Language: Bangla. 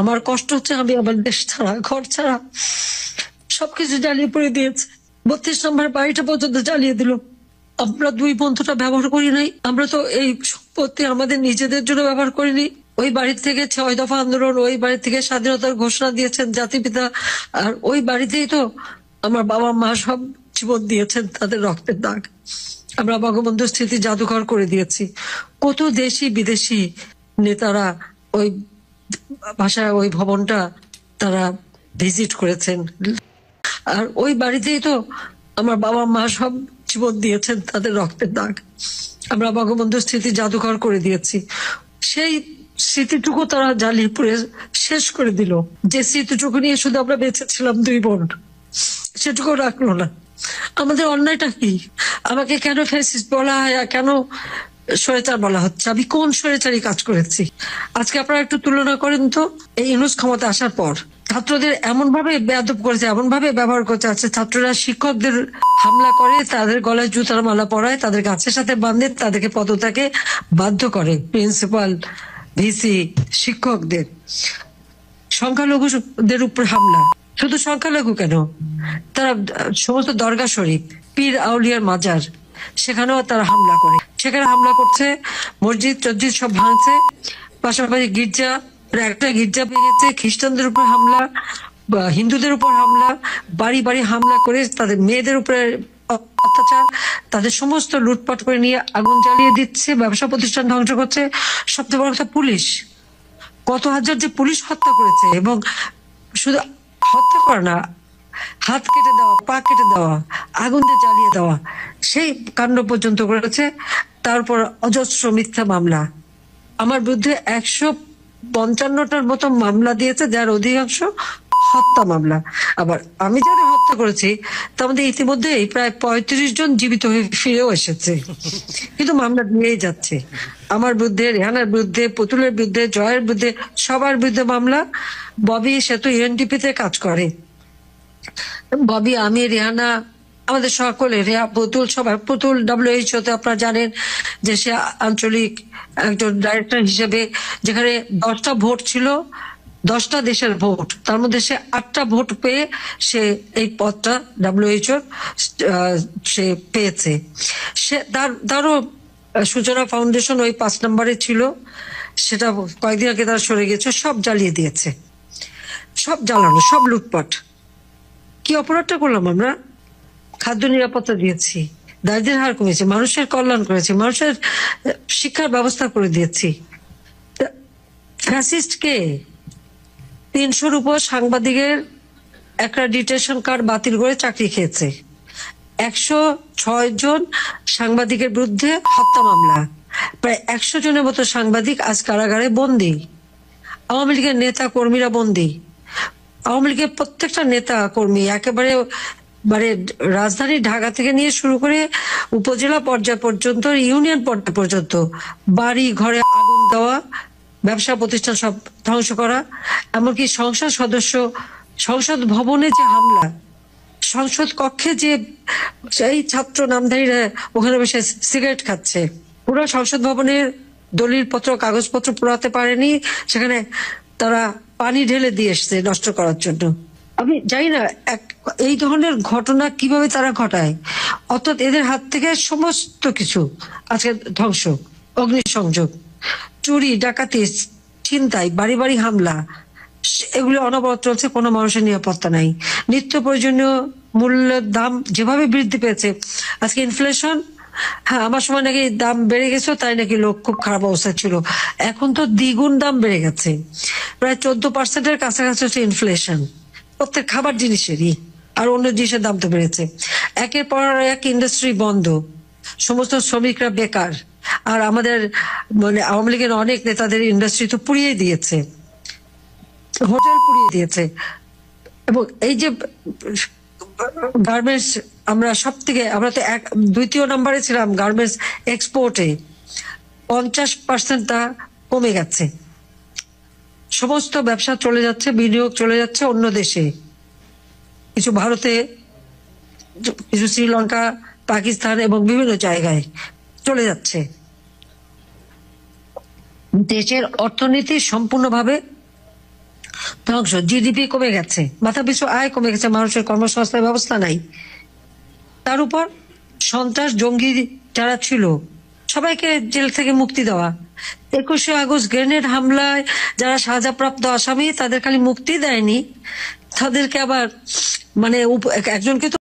আমার কষ্ট হচ্ছে, আমি আমার দেশ ছাড়া, ঘর ছাড়া, সবকিছু জ্বালিয়ে পড়ে দিয়েছে। 32 নম্বর বাড়িটা পর্যন্ত জ্বালিয়ে দিল। আমরা দুই বন্ধুটা ব্যবহার করি নাই, আমরা তো এই সম্পত্তি আমাদের নিজেদের জন্য ব্যবহার করিনি। ওই বাড়ি থেকে 6 দফা আন্দোলন, ওই বাড়ি থেকে স্বাধীনতার ঘোষণা দিয়েছেন জাতিপিতা, আর ওই বাড়িতেই তো আমার বাবা মা সব জীবন দিয়েছেন, তাদের রক্তের দাগ। আমরা বঙ্গবন্ধু স্মৃতি জাদুঘর করে দিয়েছি। কত দেশি বিদেশি নেতারা ওই ভাষায় ওই ভবনটা তারা ভিজিট করেছেন, আর ওই বাড়িতেই তো আমার বাবা মা সব জীবন দিয়েছেন, তাদের রক্তের দাগ। আমরা বঙ্গবন্ধু স্মৃতি জাদুঘর করে দিয়েছি। সেই স্মৃতিটুকু তারা জ্বালিয়ে পুড়ে শেষ করে দিল। যে স্মৃতিটুকু নিয়ে শুধু আমরা বেঁচে ছিলাম দুই বোন, সেটুকু রাখলো না। আমাদের অন্যায়টা কি? আমাকে কেন ফ্যাসিস্ট বলা হয়, আর কেন স্বৈরাচার বলা হচ্ছে? আমি কোন স্বৈরাচারী কাজ করেছি? আজকে আপনারা একটু তুলনা করেন তো, এই ইউনূস ক্ষমতা আসার পর ছাত্রদের এমন ভাবে বেয়াদব করেছে, এমন ভাবে ব্যবহার করতে আছে। ছাত্ররা শিক্ষকদের হামলা করে, তাদের গলায় জুতার মালা পরায়, তাদের গাছের সাথে বাঁধে, তাদেরকে পদত্যাগে বাধ্য করে। প্রিন্সিপাল, ভিসি, শিক্ষকদের। সংখ্যালঘুদের উপর হামলা। শুধু সংখ্যালঘু কেন, তারা সমস্ত দরগা শরীফ, পীর আউলিয়ার মাজার, সেখানেও তারা হামলা করে। সেখানে হামলা করছে, মসজিদ টসজিদ সব ভাঙছে, পাশাপাশি গির্জা, একটা গির্জা ভেঙেছে, খ্রিস্টানদের উপর হামলা, হিন্দুদের উপর হামলা, বাড়ি বাড়ি হামলা করে তাদের মেয়েদের উপরে অত্যাচার, তাদের সমস্ত লুটপাট করে নিয়ে আগুন জ্বালিয়ে দিচ্ছে, ব্যবসা প্রতিষ্ঠান ধ্বংস করছে। সবচেয়ে বড় কথা, পুলিশ কত হাজার যে পুলিশ হত্যা করেছে, এবং শুধু হত্যা করা না, হাত কেটে দেওয়া, পা কেটে দেওয়া, আগুন দিয়ে জ্বালিয়ে দেওয়া, সেই কাণ্ড পর্যন্ত করেছে। তারপর অজস্র মিথ্যা মামলা। আমার বিরুদ্ধে 155টার মতো মামলা দিয়েছে, যার অধিকাংশ হত্যা মামলা। আবার আমি যাদের হত্যা করেছি তার মধ্যে ইতিমধ্যে প্রায় 35 জন জীবিত হয়ে ফিরেও এসেছে, কিন্তু মামলা দিয়েই যাচ্ছে। আমার বিরুদ্ধে, রেহানার বিরুদ্ধে, পুতুলের বিরুদ্ধে, জয়ের বিরুদ্ধে, সবার বিরুদ্ধে মামলা। ববি সে তো ইউএনডিপি তে কাজ করে। ববি, আমি, রেহানা, আমাদের সকলে, রেহা, পুতুল, সবাই। পুতুল WHO তে আপনারা জানেন যে সে আঞ্চলিক একজন ডাইরেক্টর হিসেবে, যেখানে 10টা ভোট ছিল, 10টা দেশের ভোট, তার মধ্যে সে 8টা ভোট পেয়ে সে এই পদটা WHO সে পেয়েছে। সে তারও সূচনা ফাউন্ডেশন ওই 5 নম্বরে ছিল, সেটা কয়েকদিন আগে তারা সরে গেছে। সব জ্বালিয়ে দিয়েছে, সব জ্বালানো, সব লুটপাট। কি অপরাধটা করলাম আমরা? খাদ্য নিরাপত্তা দিয়েছি, দারিদ্র্যের হার কমেছে, মানুষের কল্যাণ করেছি, মানুষের শিক্ষার ব্যবস্থা করে দিয়েছি। ফ্যাসিস্ট কে? 300-র উপর সাংবাদিকের অ্যাক্রেডিটেশন কার্ড বাতিল করে চাকরি খেয়েছে। 106 জন সাংবাদিকের বিরুদ্ধে হত্যা মামলা। প্রায় 100 জনের মতো সাংবাদিক আজ কারাগারে বন্দী। আওয়ামী লীগের নেতা কর্মীরা বন্দী। আওয়ামী লীগের প্রত্যেকটা নেতা কর্মী, একেবারে মানে রাজধানী ঢাকা থেকে নিয়ে শুরু করে উপজেলা পর্যায় পর্যন্ত, ইউনিয়ন পর্যায় পর্যন্ত, বাড়ি ঘরে আগুন দেওয়া, ব্যবসা প্রতিষ্ঠান সব ধ্বংস করা, এমনকি সংসদ সদস্য, সংসদ ভবনে যে হামলা, সংসদ কক্ষে যে এই ছাত্র নামধারীরা ওখানে বসে সিগারেট খাচ্ছে, পুরো সংসদ ভবনের দলিলপত্র, কাগজপত্র পুরাতে পারেনি, সেখানে তারা পানি ঢেলে দিয়ে এসছে নষ্ট করার জন্য। আমি জানি না এই ধরনের ঘটনা কিভাবে তারা ঘটায়। অর্থাৎ এদের হাত থেকে সমস্ত কিছু আজকে ধ্বংস। অগ্নিসংযোগ, চুরি, ডাকাতি, ছিনতাই, বাড়ি বাড়ি হামলা, এগুলো অনবরত চলছে। কোনো মানুষের নিরাপত্তা নাই। নিত্য প্রয়োজনীয় মূল্যের দাম যেভাবে বৃদ্ধি পেয়েছে, আজকে ইনফ্লেশন, হ্যাঁ আমার সময় নাকি দাম বেড়ে গেছে, তাই নাকি লোক খুব খারাপ অবস্থা ছিল। এখন তো দ্বিগুণ দাম বেড়ে গেছে, প্রায় 14%-এর কাছাকাছি হচ্ছে ইনফ্লেশন প্রত্যেক খাবার জিনিসেরই। আর অন্য জিনিসের দাম তো বেড়েছে। একের পর এক ইন্ডাস্ট্রি বন্ধ, সমস্ত শ্রমিকরা বেকার। আর আমাদের মানে আওয়ামী লীগের অনেক নেতাদের ইন্ডাস্ট্রি তো পুড়িয়ে দিয়েছে, হোটেল পুড়িয়ে দিয়েছে। এবং এই যে গার্মেন্টস, আমরা সব থেকে, আমরা তো 2য় নম্বরে ছিলাম গার্মেন্টস এক্সপোর্টে, 50% তা কমে গেছে। সমস্ত ব্যবসা চলে যাচ্ছে, বিনিয়োগ চলে যাচ্ছে অন্য দেশে, কিছু ভারতে, কিছু শ্রীলঙ্কা, পাকিস্তান এবং বিভিন্ন জায়গায় চলে যাচ্ছে। দেশের অর্থনীতি সম্পূর্ণভাবে ধ্বংস, জিডিপি কমে গেছে, মাথা পিছু আয় কমে গেছে, মানুষের কর্মসংস্থান ব্যবস্থা নাই। তার উপর সন্ত্রাস জঙ্গি যারা ছিল সবাইকে জেল থেকে মুক্তি দেওয়া। 21শে আগস্ট গ্রেনেড হামলায় যারা সাজাপ্রাপ্ত আসামি তাদের খালি মুক্তি দেয়নি, তাদেরকে আবার মানে একজনকে তো